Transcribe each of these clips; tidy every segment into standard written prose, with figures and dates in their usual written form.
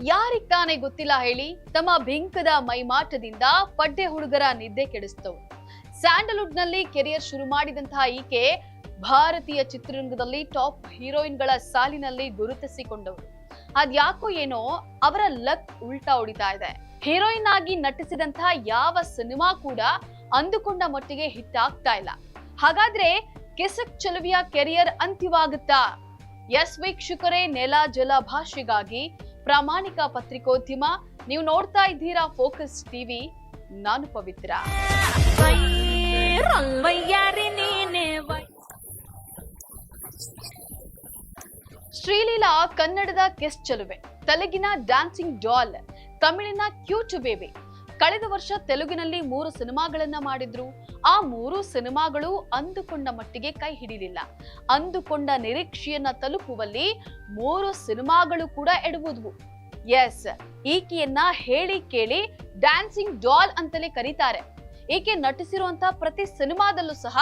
ಯಾರಿಗ್ ತಾನೇ ಗೊತ್ತಿಲ್ಲ ಹೇಳಿ, ತಮ್ಮ ಬಿಂಕದ ಮೈಮಾಟದಿಂದ ಪಡ್ಡೆ ಹುಡುಗರ ನಿದ್ದೆ ಕೆಡಿಸ್ತವು. ಸ್ಯಾಂಡಲ್ವುಡ್ ನಲ್ಲಿ ಕೆರಿಯರ್ ಶುರು ಮಾಡಿದಂತಹ ಈಕೆ ಭಾರತೀಯ ಚಿತ್ರರಂಗದಲ್ಲಿ ಟಾಪ್ ಹೀರೋಯಿನ್ಗಳ ಸಾಲಿನಲ್ಲಿ ಗುರುತಿಸಿಕೊಂಡವರು. ಅದ್ಯಾಕೋ ಏನೋ ಅವರ ಲಕ್ ಉಲ್ಟಾ ಹೊಡಿತಾ ಇದೆ. ಹೀರೋಯಿನ್ ಆಗಿ ನಟಿಸಿದಂತಹ ಯಾವ ಸಿನಿಮಾ ಕೂಡ ಅಂದುಕೊಂಡ ಮಟ್ಟಿಗೆ ಹಿಟ್ ಆಗ್ತಾ ಇಲ್ಲ. ಹಾಗಾದ್ರೆ ಕಿಸಕ್ ಚೆಲುವಿಯ ಕೆರಿಯರ್ ಅಂತ್ಯವಾಗುತ್ತಾ? ಎಸ್ ವೀಕ್ಷಕರೇ, ನೆಲ ಜಲ ಭಾಷೆಗಾಗಿ ಪ್ರಾಮಾಣಿಕ ಪತ್ರಿಕೋದ್ಯಮ. ನೀವು ನೋಡ್ತಾ ಇದ್ದೀರಾ ಫೋಕಸ್ ಟಿವಿ. ನಾನು ಪವಿತ್ರ. ಶ್ರೀಲೀಲಾ ಕನ್ನಡದ ಕಿಸ್ ಚೆಲುವೆ, ತೆಲುಗಿನ ಡ್ಯಾನ್ಸಿಂಗ್ ಡಾಲ್, ತಮಿಳಿನ ಕ್ಯೂಟ್ ಬೇಬಿ. ಕಳೆದ ವರ್ಷ ತೆಲುಗಿನಲ್ಲಿ 3 ಸಿನಿಮಾಗಳನ್ನ ಮಾಡಿದ್ರು. ಆ 3 ಸಿನಿಮಾಗಳು ಅಂದುಕೊಂಡ ಮಟ್ಟಿಗೆ ಕೈ ಹಿಡಿಲಿಲ್ಲ. ಅಂದುಕೊಂಡ ನಿರೀಕ್ಷೆಯನ್ನ ತಲುಪುವಲ್ಲಿ 3 ಸಿನಿಮಾಗಳು ಕೂಡ ಎಡವುದ್ವು. ಎಸ್, ಈಕೆಯನ್ನ ಹೇಳಿ ಕೇಳಿ ಡ್ಯಾನ್ಸಿಂಗ್ ಡಾಲ್ ಅಂತಲೇ ಕರೀತಾರೆ. ಈಕೆ ನಟಿಸಿರುವಂತಹ ಪ್ರತಿ ಸಿನಿಮಾದಲ್ಲೂ ಸಹ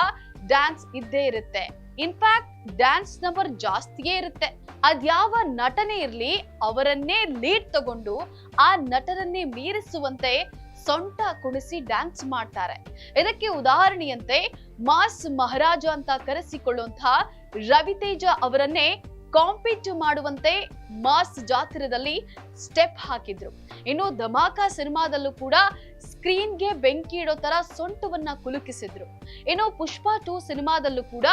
ಡ್ಯಾನ್ಸ್ ಇದ್ದೇ ಇರುತ್ತೆ. ಇನ್ಫ್ಯಾಕ್ಟ್ ಡ್ಯಾನ್ಸ್ ನಂಬರ್ ಜಾಸ್ತಿಯೇ ಇರುತ್ತೆ. ಅದ್ಯಾವ ನಟನೆ ಇರ್ಲಿ, ಅವರನ್ನೇ ಲೀಡ್ ತಗೊಂಡು ಆ ನಟರನ್ನೇ ಮೀರಿಸುವಂತೆ ಸೊಂಟ ಕುಣಿಸಿ ಡ್ಯಾನ್ಸ್ ಮಾಡ್ತಾರೆ. ಇದಕ್ಕೆ ಉದಾಹರಣೆಯಂತೆ ಮಾಸ್ ಮಹಾರಾಜ ಅಂತ ಕರೆಸಿಕೊಳ್ಳುವಂತಹ ರವಿತೇಜ ಅವರನ್ನೇ ಕಾಂಪೀಟ್ ಮಾಡುವಂತೆ ಮಾಸ್ ಜಾತ್ರೆಯಲ್ಲಿ ಸ್ಟೆಪ್ ಹಾಕಿದ್ರು. ಇನ್ನು ಧಮಾಕ ಸಿನಿಮಾದಲ್ಲೂ ಕೂಡ ಸ್ಕ್ರೀನ್ಗೆ ಬೆಂಕಿ ಇಡೋ ತರ ಸೊಂಟವನ್ನ ಕುಲುಕಿಸಿದ್ರು. ಇನ್ನು ಪುಷ್ಪ 2 ಸಿನಿಮಾದಲ್ಲೂ ಕೂಡ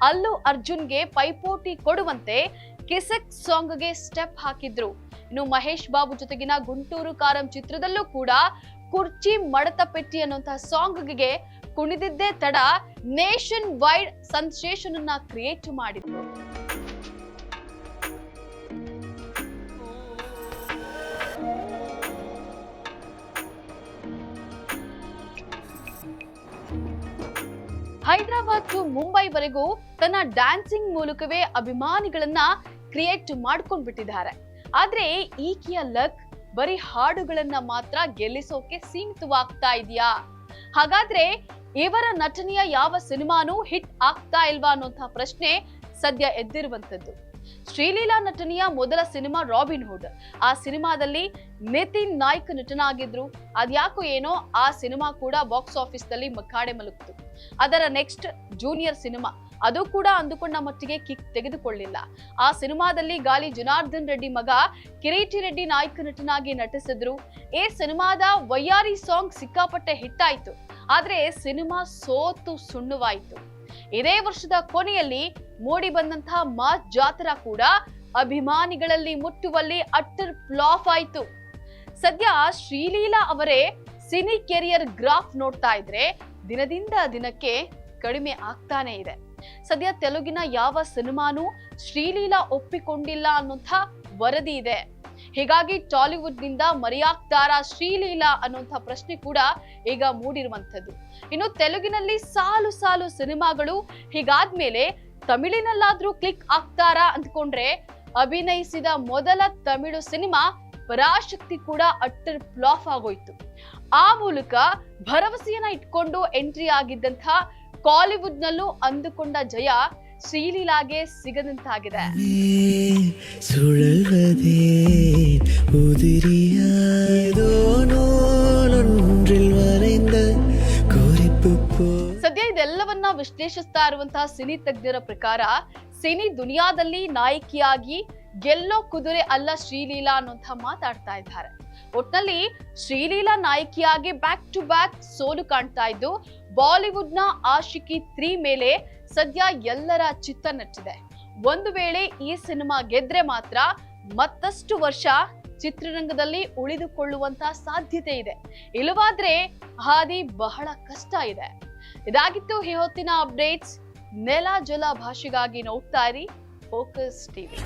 ಅಲ್ಲು ಅರ್ಜುನ್ಗೆ ಪೈಪೋಟಿ ಕೊಡುವಂತೆ ಕಿಸಕ್ ಸಾಂಗ್ಗೆ ಸ್ಟೆಪ್ ಹಾಕಿದ್ರು. ಇನ್ನು ಮಹೇಶ್ ಬಾಬು ಜೊತೆಗಿನ ಗುಂಟೂರು ಕಾರಂ ಚಿತ್ರದಲ್ಲೂ ಕೂಡ ಕುರ್ಚಿ ಮಡತ ಪೆಟ್ಟಿ ಅನ್ನುವಂತಹ ಸಾಂಗ್ಗೆ ಕುಣಿದಿದ್ದೇ ತಡ ನೇಷನ್ ವೈಡ್ ಸೆನ್ಸೇಷನ್ ಅನ್ನ ಕ್ರಿಯೇಟ್ ಮಾಡಿದ್ರು. ಹೈದರಾಬಾದ್ ಟು ಮುಂಬೈವರೆಗೂ ತನ್ನ ಡ್ಯಾನ್ಸಿಂಗ್ ಮೂಲಕವೇ ಅಭಿಮಾನಿಗಳನ್ನ ಕ್ರಿಯೇಟ್ ಮಾಡ್ಕೊಂಡ್ ಬಿಟ್ಟಿದ್ದಾರೆ. ಆದ್ರೆ ಈಕೆಯ ಲಕ್ ಬರೀ ಹಾಡುಗಳನ್ನ ಮಾತ್ರ ಗೆಲ್ಲಿಸೋಕೆ ಸೀಮಿತವಾಗ್ತಾ ಇದೆಯಾ? ಹಾಗಾದ್ರೆ ಇವರ ನಟನೆಯ ಯಾವ ಸಿನಿಮಾನೂ ಹಿಟ್ ಆಗ್ತಾ ಇಲ್ವಾ ಅನ್ನುವಂತಹ ಪ್ರಶ್ನೆ ಸದ್ಯ ಎದ್ದಿರುವಂತದ್ದು. ಶ್ರೀಲೀಲಾ ನಟನೆಯ ಮೊದಲ ಸಿನಿಮಾ ರಾಬಿನ್ ಹುಡ್. ಆ ಸಿನಿಮಾದಲ್ಲಿ ನಿತಿನ್ ನಾಯ್ಕ ನಟನಾಗಿದ್ರು. ಅದ್ಯಾಕೋ ಏನೋ ಆ ಸಿನಿಮಾ ಕೂಡ ಬಾಕ್ಸ್ ಆಫೀಸ್ ನಲ್ಲಿ ಮಕಾಡೆ ಮಲಗಿತು. ಅದರ ನೆಕ್ಸ್ಟ್ ಜೂನಿಯರ್ ಸಿನಿಮಾ, ಅದು ಕೂಡ ಅಂದುಕೊಂಡ ಮಟ್ಟಿಗೆ ಕಿಕ್ ತೆಗೆದುಕೊಳ್ಳಿಲ್ಲ. ಆ ಸಿನಿಮಾದಲ್ಲಿ ಗಾಲಿ ಜನಾರ್ದನ್ ರೆಡ್ಡಿ ಮಗ ಕಿರೀಟಿ ರೆಡ್ಡಿ ನಾಯ್ಕ ನಟನಾಗಿ ನಟಿಸಿದ್ರು. ಈ ಸಿನಿಮಾದ ವಯ್ಯಾರಿ ಸಾಂಗ್ ಸಿಕ್ಕಾಪಟ್ಟೆ ಹಿಟ್ ಆಯ್ತು. ಆದ್ರೆ ಸಿನಿಮಾ ಸೋತು ಸುಣ್ಣವಾಯಿತು. ಇದೇ ವರ್ಷದ ಕೊನೆಯಲ್ಲಿ ಮೂಡಿ ಬಂದಂತಹ ಮಾಸ್ ಜಾತ್ರಾ ಕೂಡ ಅಭಿಮಾನಿಗಳಲ್ಲಿ ಮುಟ್ಟುವಲ್ಲಿ ಅಟ್ಟರ್ ಫ್ಲಾಪ್ ಆಯ್ತು. ಸದ್ಯ ಶ್ರೀಲೀಲಾ ಅವರೇ ಸಿನಿ ಕೆರಿಯರ್ ಗ್ರಾಫ್ ನೋಡ್ತಾ ಇದ್ರೆ ದಿನದಿಂದ ದಿನಕ್ಕೆ ಕಡಿಮೆ ಆಗ್ತಾನೆ ಇದೆ. ಸದ್ಯ ತೆಲುಗಿನ ಯಾವ ಸಿನಿಮಾನೂ ಶ್ರೀಲೀಲಾ ಒಪ್ಪಿಕೊಂಡಿಲ್ಲ ಅನ್ನುವಂಥ ವರದಿ ಇದೆ. ಹೀಗಾಗಿ ಟಾಲಿವುಡ್ ನಿಂದ ಮರೆಯಾಗ್ತಾರಾ ಶ್ರೀಲೀಲಾ ಅನ್ನುವಂಥ ಪ್ರಶ್ನೆ ಕೂಡ ಈಗ ಮೂಡಿರುವಂಥದ್ದು. ಇನ್ನು ತೆಲುಗಿನಲ್ಲಿ ಸಾಲು ಸಾಲು ಸಿನಿಮಾಗಳು ಹೀಗಾದ್ಮೇಲೆ ತಮಿಳಿನಲ್ಲಾದ್ರೂ ಕ್ಲಿಕ್ ಆಗ್ತಾರಾ ಅಂದ್ಕೊಂಡ್ರೆ, ಅಭಿನಯಿಸಿದ ಮೊದಲ ತಮಿಳು ಸಿನಿಮಾ ಪರಾಶಕ್ತಿ ಕೂಡ ಅಟ್ಟರ್ ಫ್ಲಾಪ್ ಆಗೋಯ್ತು. ಆ ಮೂಲಕ ಭರವಸೆಯನ್ನ ಇಟ್ಕೊಂಡು ಎಂಟ್ರಿ ಆಗಿದ್ದಂಥ ಕಾಲಿವುಡ್ ನಲ್ಲೂ ಅಂದುಕೊಂಡ ಜಯ ಶ್ರೀಲೀಲಾಗೆ ಸಿಗದಂತಾಗಿದೆ. ಸದ್ಯ ಇದೆಲ್ಲವನ್ನ ವಿಶ್ಲೇಷಿಸ್ತಾ ಇರುವಂತಹ ಸಿನಿ ತಜ್ಞರ ಪ್ರಕಾರ, ಸಿನಿ ದುನಿಯಾದಲ್ಲಿ ನಾಯಕಿಯಾಗಿ ಗೆಲ್ಲೋ ಕುದುರೆ ಅಲ್ಲ ಶ್ರೀಲೀಲಾ ಅನ್ನುವಂತ ಮಾತಾಡ್ತಾ ಇದ್ದಾರೆ. ಒಟ್ನಲ್ಲಿ ಶ್ರೀಲೀಲಾ ನಾಯಕಿಯಾಗಿ ಬ್ಯಾಕ್ ಟು ಬ್ಯಾಕ್ ಸೋಲು ಕಾಣ್ತಾ ಇದ್ದು, ಬಾಲಿವುಡ್ ನ ಆಶಿಕಿ 3 ಮೇಲೆ ಸದ್ಯ ಎಲ್ಲರ ಚಿತ್ತ ನೆಟ್ಟಿದೆ. ಒಂದು ವೇಳೆ ಈ ಸಿನಿಮಾ ಗೆದ್ರೆ ಮಾತ್ರ ಮತ್ತಷ್ಟು ವರ್ಷ ಚಿತ್ರರಂಗದಲ್ಲಿ ಉಳಿದುಕೊಳ್ಳುವಂತ ಸಾಧ್ಯತೆ ಇದೆ. ಇಲ್ಲವಾದ್ರೆ ಹಾದಿ ಬಹಳ ಕಷ್ಟ ಇದೆ. ಇದಾಗಿತ್ತು ಈ ಹೊತ್ತಿನ ಅಪ್ಡೇಟ್ಸ್. ನೆಲ ಜಲ ಭಾಷೆಗಾಗಿ ನೋಡ್ತಾ ಇರಿ ಫೋಕಸ್ ಟಿವಿ.